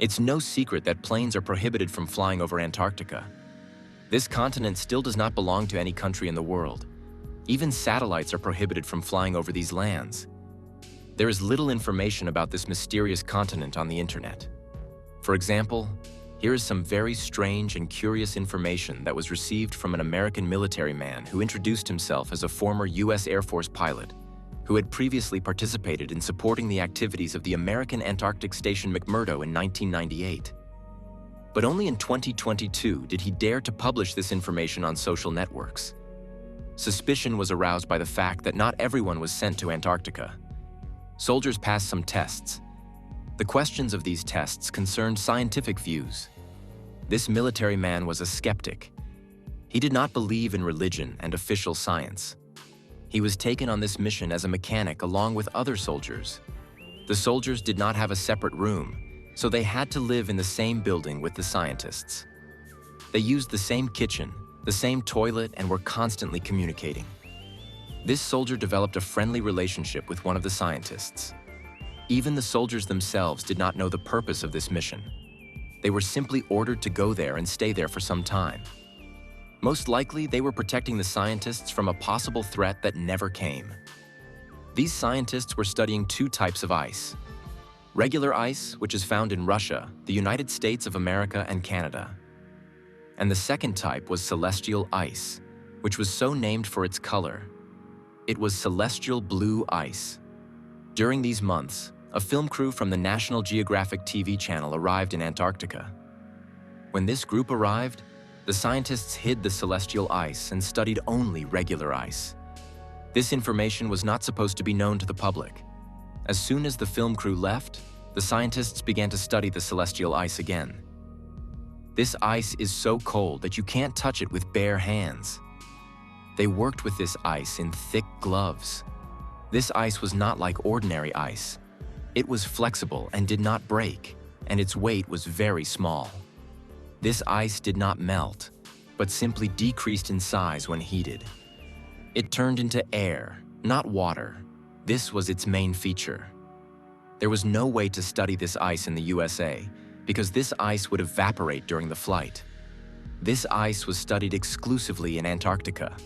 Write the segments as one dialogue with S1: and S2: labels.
S1: It's no secret that planes are prohibited from flying over Antarctica. This continent still does not belong to any country in the world. Even satellites are prohibited from flying over these lands. There is little information about this mysterious continent on the internet. For example, here is some very strange and curious information that was received from an American military man who introduced himself as a former US Air Force pilot who had previously participated in supporting the activities of the American Antarctic station McMurdo in 1998. But only in 2022 did he dare to publish this information on social networks. Suspicion was aroused by the fact that not everyone was sent to Antarctica. Soldiers passed some tests. The questions of these tests concerned scientific views. This military man was a skeptic. He did not believe in religion and official science. He was taken on this mission as a mechanic along with other soldiers. The soldiers did not have a separate room, so they had to live in the same building with the scientists. They used the same kitchen, the same toilet, and were constantly communicating. This soldier developed a friendly relationship with one of the scientists. Even the soldiers themselves did not know the purpose of this mission. They were simply ordered to go there and stay there for some time. Most likely, they were protecting the scientists from a possible threat that never came. These scientists were studying two types of ice. Regular ice, which is found in Russia, the United States of America, and Canada. And the second type was celestial ice, which was so named for its color. It was celestial blue ice. During these months, a film crew from the National Geographic TV channel arrived in Antarctica. When this group arrived, the scientists hid the celestial ice and studied only regular ice. This information was not supposed to be known to the public. As soon as the film crew left, the scientists began to study the celestial ice again. This ice is so cold that you can't touch it with bare hands. They worked with this ice in thick gloves. This ice was not like ordinary ice. It was flexible and did not break, and its weight was very small. This ice did not melt, but simply decreased in size when heated. It turned into air, not water. This was its main feature. There was no way to study this ice in the USA because this ice would evaporate during the flight. This ice was studied exclusively in Antarctica.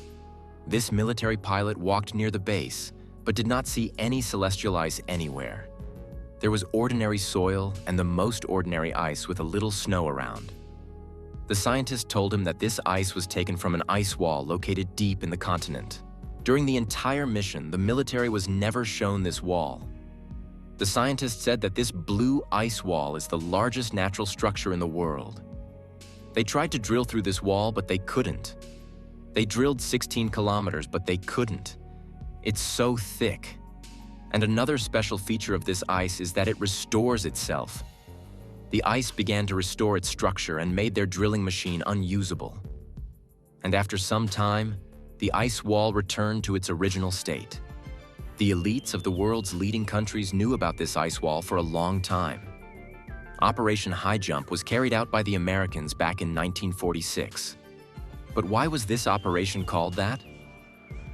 S1: This military pilot walked near the base, but did not see any celestial ice anywhere. There was ordinary soil and the most ordinary ice with a little snow around. The scientist told him that this ice was taken from an ice wall located deep in the continent. During the entire mission, the military was never shown this wall. The scientist said that this blue ice wall is the largest natural structure in the world. They tried to drill through this wall, but they couldn't. They drilled 16 kilometers, but they couldn't. It's so thick. And another special feature of this ice is that it restores itself. The ice began to restore its structure and made their drilling machine unusable. And after some time, the ice wall returned to its original state. The elites of the world's leading countries knew about this ice wall for a long time. Operation High Jump was carried out by the Americans back in 1946. But why was this operation called that?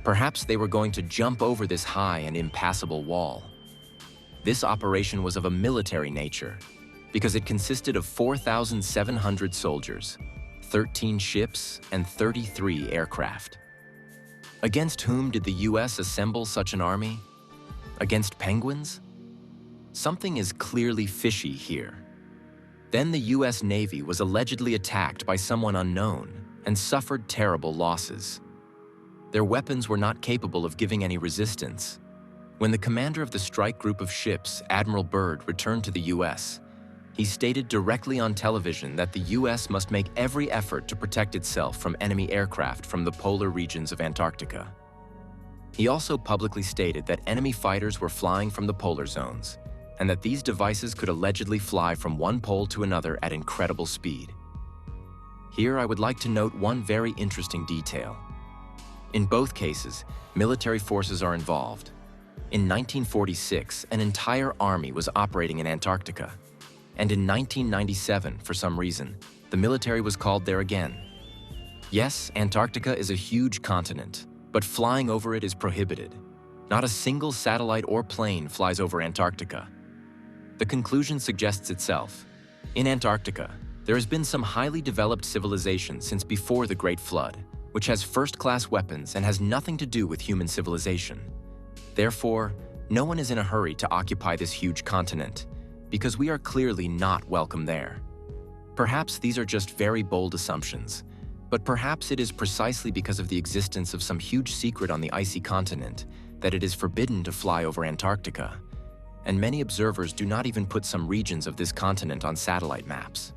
S1: Perhaps they were going to jump over this high and impassable wall. This operation was of a military nature, because it consisted of 4,700 soldiers, 13 ships, and 33 aircraft. Against whom did the US assemble such an army? Against penguins? Something is clearly fishy here. Then the US Navy was allegedly attacked by someone unknown and suffered terrible losses. Their weapons were not capable of giving any resistance. When the commander of the strike group of ships, Admiral Byrd, returned to the US, he stated directly on television that the US must make every effort to protect itself from enemy aircraft from the polar regions of Antarctica. He also publicly stated that enemy fighters were flying from the polar zones, and that these devices could allegedly fly from one pole to another at incredible speed. Here I would like to note one very interesting detail. In both cases, military forces are involved. In 1946, an entire army was operating in Antarctica. And in 1997, for some reason, the military was called there again. Yes, Antarctica is a huge continent, but flying over it is prohibited. Not a single satellite or plane flies over Antarctica. The conclusion suggests itself. In Antarctica, there has been some highly developed civilization since before the Great Flood, which has first-class weapons and has nothing to do with human civilization. Therefore, no one is in a hurry to occupy this huge continent, because we are clearly not welcome there. Perhaps these are just very bold assumptions, but perhaps it is precisely because of the existence of some huge secret on the icy continent that it is forbidden to fly over Antarctica, and many observers do not even put some regions of this continent on satellite maps.